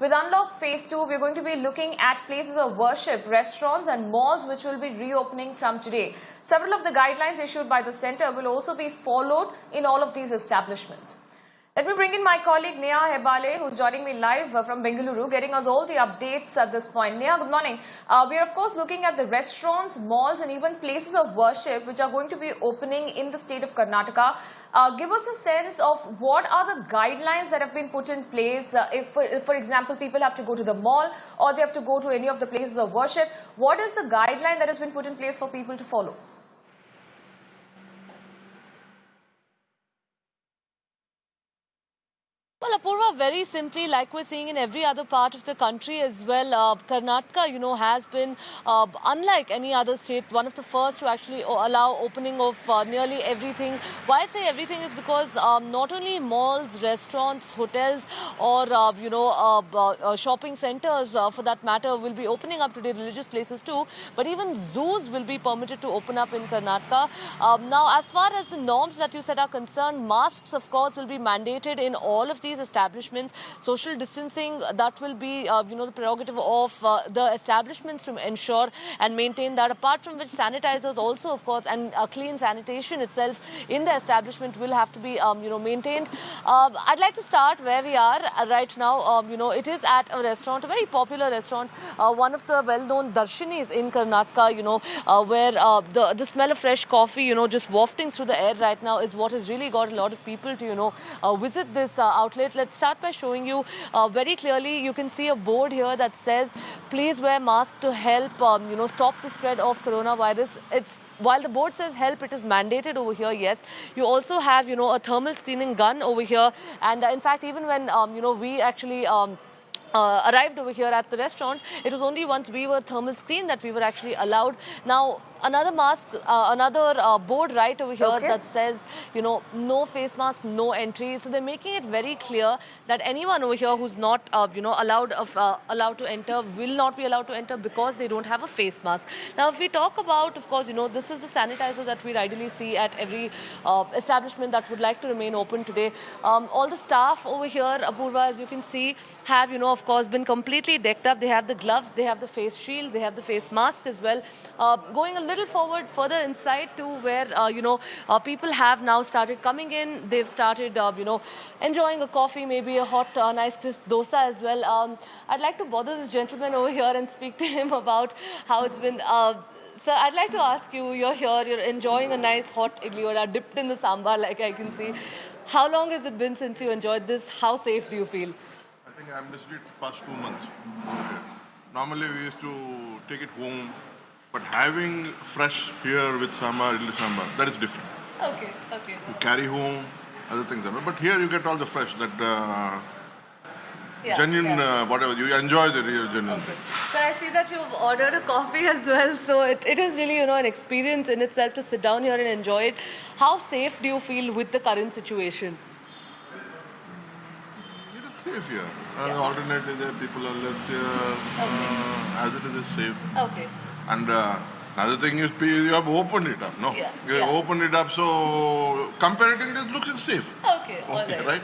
With Unlock Phase 2, we're going to be looking at places of worship, restaurants and malls which will be reopening from today. Several of the guidelines issued by the centre will also be followed in all of these establishments. Let me bring in my colleague Neha Hebale, who's joining me live from Bengaluru, getting us all the updates at this point. Neha, good morning. We are of course looking at the restaurants, malls and even places of worship which are going to be opening in the state of Karnataka. Give us a sense of what are the guidelines that have been put in place if, for example, people have to go to the mall or they have to go to any of the places of worship. What is the guideline that has been put in place for people to follow? Well, Apurva, very simply, like we're seeing in every other part of the country as well, Karnataka, has been, unlike any other state, one of the first to actually allow opening of nearly everything. Why I say everything is because not only malls, restaurants, hotels, or, shopping centers, for that matter, will be opening up today, religious places too, but even zoos will be permitted to open up in Karnataka. Now, as far as the norms that you said are concerned, masks, of course, will be mandated in all of these establishments. Social distancing, that will be the prerogative of the establishments to ensure and maintain that, apart from which sanitizers also, of course, and clean sanitation itself in the establishment will have to be maintained. I'd like to start where we are right now. It is at a restaurant, a very popular restaurant, one of the well-known darshanis in Karnataka, where the smell of fresh coffee, just wafting through the air right now is what has really got a lot of people to visit this outlet. Let's start by showing you very clearly. You can see a board here that says, please wear mask to help, stop the spread of coronavirus. While the board says help, it is mandated over here, yes. You also have, a thermal screening gun over here. And in fact, even when, we actually arrived over here at the restaurant, it was only once we were thermal screened that we were actually allowed. Now, another mask, another board right over here that says, no face mask, no entry. So they're making it very clear that anyone over here who's not, allowed to enter will not be allowed to enter because they don't have a face mask. Now, if we talk about, of course, this is the sanitizer that we ideally see at every establishment that would like to remain open today. All the staff over here, Apurva, as you can see, have, of course, been completely decked up. They have the gloves, they have the face shield, they have the face mask as well. Going a little forward, further inside to where, people have now started coming in. They've started, enjoying a coffee, maybe a hot, nice crisp dosa as well. I'd like to bother this gentleman over here and speak to him about how it's been. Sir, I'd like to ask you, you're here, you're enjoying a nice hot idli vada dipped in the sambar, like I can see. How long has it been since you enjoyed this? How safe do you feel? I think I'm listening past 2 months. Normally we used to take it home, but having fresh here with sambar, idli sambar, that is different. Okay. You carry home, other things. But here you get all the fresh, that genuine, whatever. You enjoy the real genuine. Okay. So I see that you've ordered a coffee as well. So it is really, an experience in itself to sit down here and enjoy it. How safe do you feel with the current situation? It is safe here. Alternately, there people are less here. As it is safe. Okay. And another thing is you have opened it up, no? You have opened it up, so comparatively it looks safe. Okay, all right.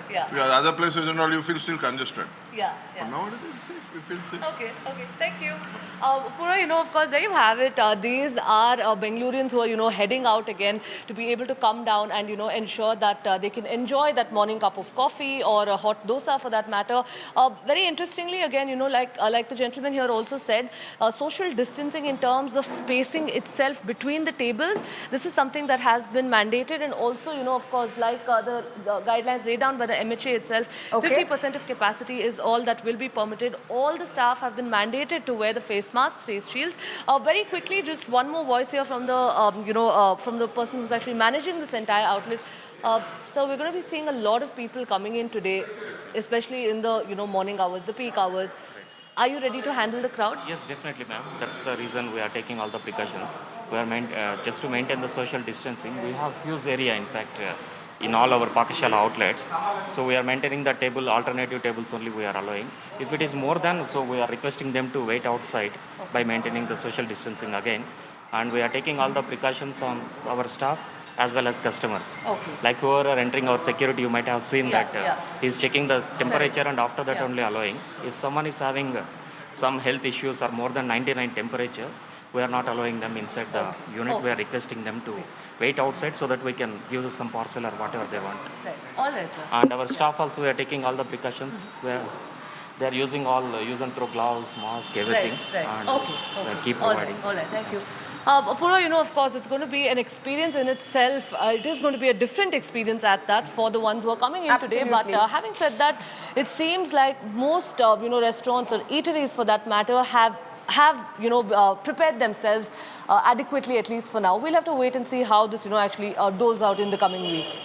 Yeah. Other places and all, you feel still congested. Yeah. But now it is safe. We feel safe. Okay. Thank you. Pura, of course, there you have it. These are Bengalurians who are, heading out again to be able to come down and, ensure that they can enjoy that morning cup of coffee or a hot dosa for that matter. Very interestingly, again, like the gentleman here also said, social distancing in terms of spacing itself between the tables. This is something that has been mandated, and also, of course, like the guidelines laid down by the MHA itself, 50% of capacity is all that will be permitted. All the staff have been mandated to wear the face masks, face shields. Very quickly, just one more voice here from the from the person who's actually managing this entire outlet. So we're going to be seeing a lot of people coming in today, especially in the morning hours, the peak hours. Are you ready to handle the crowd? Yes, definitely, ma'am. That's the reason we are taking all the precautions. We are just to maintain the social distancing. We have huge area, in fact, in all our Pakishala outlets. So we are maintaining the table, alternative tables only we are allowing. If it is more than, so we are requesting them to wait outside by maintaining the social distancing again. And we are taking all the precautions on our staff as well as customers. Okay. Like whoever are entering our security, you might have seen Yeah, that yeah. he's checking the temperature and after that Yeah. only allowing. If someone is having some health issues or more than 99 temperature, we are not allowing them inside the unit. Okay. We are requesting them to wait outside so that we can give some parcel or whatever they want. Right. All right, sir. And our staff also, we are taking all the precautions. They are using all use and throw gloves, mask, everything. Right. And Okay. we Okay. keep All providing. right. All right. Thank you. Apurva, of course, it's going to be an experience in itself. It is going to be a different experience at that for the ones who are coming in today. But Absolutely. having said that, it seems like most, restaurants or eateries for that matter have prepared themselves adequately, at least for now. We'll have to wait and see how this, actually doles out in the coming weeks.